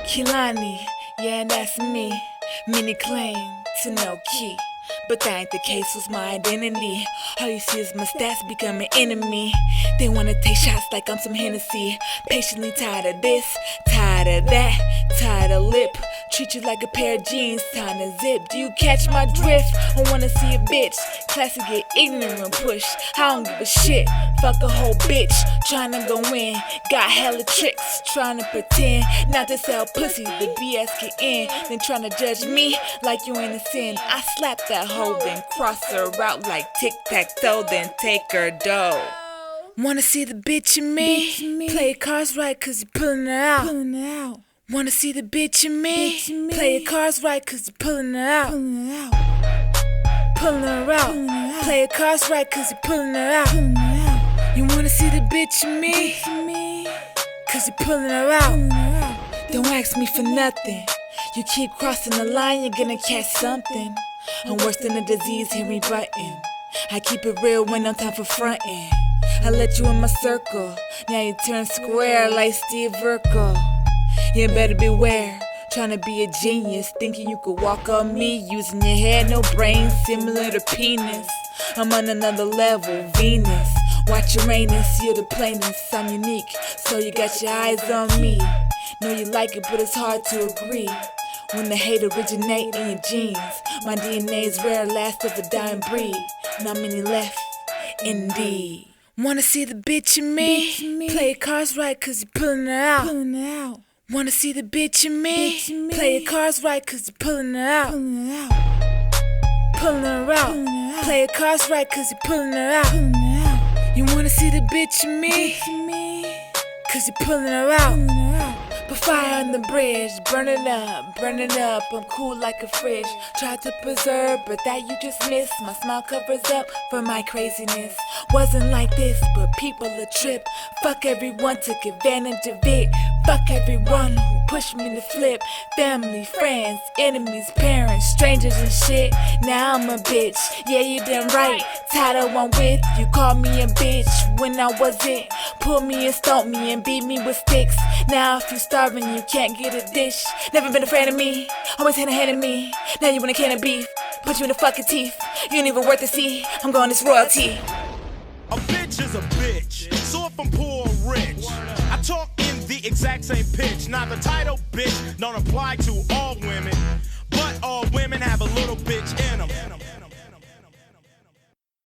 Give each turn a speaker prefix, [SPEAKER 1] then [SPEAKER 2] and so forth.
[SPEAKER 1] Kehlani, yeah, that's me. Many claim to know key, but that ain't the case, was my identity. All you see is my stats become an enemy. They wanna take shots like I'm some Hennessy. Patiently tired of this, tired of that, tired of lip. Treat you like a pair of jeans, time to zip. Do you catch my drift? I wanna see a bitch. Classic get ignorant and push. I don't give a shit. Fuck a whole bitch. Tryna go in. Got hella tricks. Tryna pretend not to sell pussy. The BS get in. Then tryna judge me like you ain't a sin. I slap that hoe, then cross her out like tic-tac-toe, then take her dough. Wanna see the bitch in me? Play your cards right cause you pulling her out. Wanna see the bitch in me? Play your cards right cause you pulling her out. Pulling her out. Play your cards right cause you pulling her out. You wanna see the bitch in me? Cause you pulling her out. Don't ask me for nothing. You keep crossing the line, you're gonna catch something. I'm worse than a disease, hear me button. I keep it real when no time for frontin'. I let you in my circle, now you turn square like Steve Urkel. You better beware, tryna be a genius, thinking you could walk on me, using your head, no brain, similar to penis. I'm on another level, Venus. Watch Uranus, you're the plainest, I'm unique, so you got your eyes on me. Know you like it, but it's hard to agree. When the hate originate in your genes, my DNA's rare, last of a dying breed. Not many left, indeed. Wanna see the bitch in me? Play your cards right cause you pulling her out. Wanna see the bitch in me? Play your cards right cause you pulling her out. Pulling her out. Play your cards right cause you pulling her out. You wanna see the bitch in me? Cause you pulling her out. Put fire on the bridge, burn it up, I'm cool like a fridge. Tried to preserve, but that you just missed. My smile covers up for my craziness. Wasn't like this, but people a trip. Fuck everyone, took advantage of it. Fuck everyone who pushed me to flip. Family, friends, enemies, parents, strangers and shit. Now I'm a bitch, yeah you damn right. Title I'm with, you called me a bitch when I wasn't. Pull me and stomp me and beat me with sticks. Now if you starving, you can't get a dish. Never been a friend of me, always had a hand in me. Now you want a can of beef, put you in the fucking teeth. You ain't even worth to see, I'm going this royalty.
[SPEAKER 2] A bitch is a bitch, so if I'm poor or rich, I talk in the exact same pitch. Now the title bitch don't apply to all women, but all women have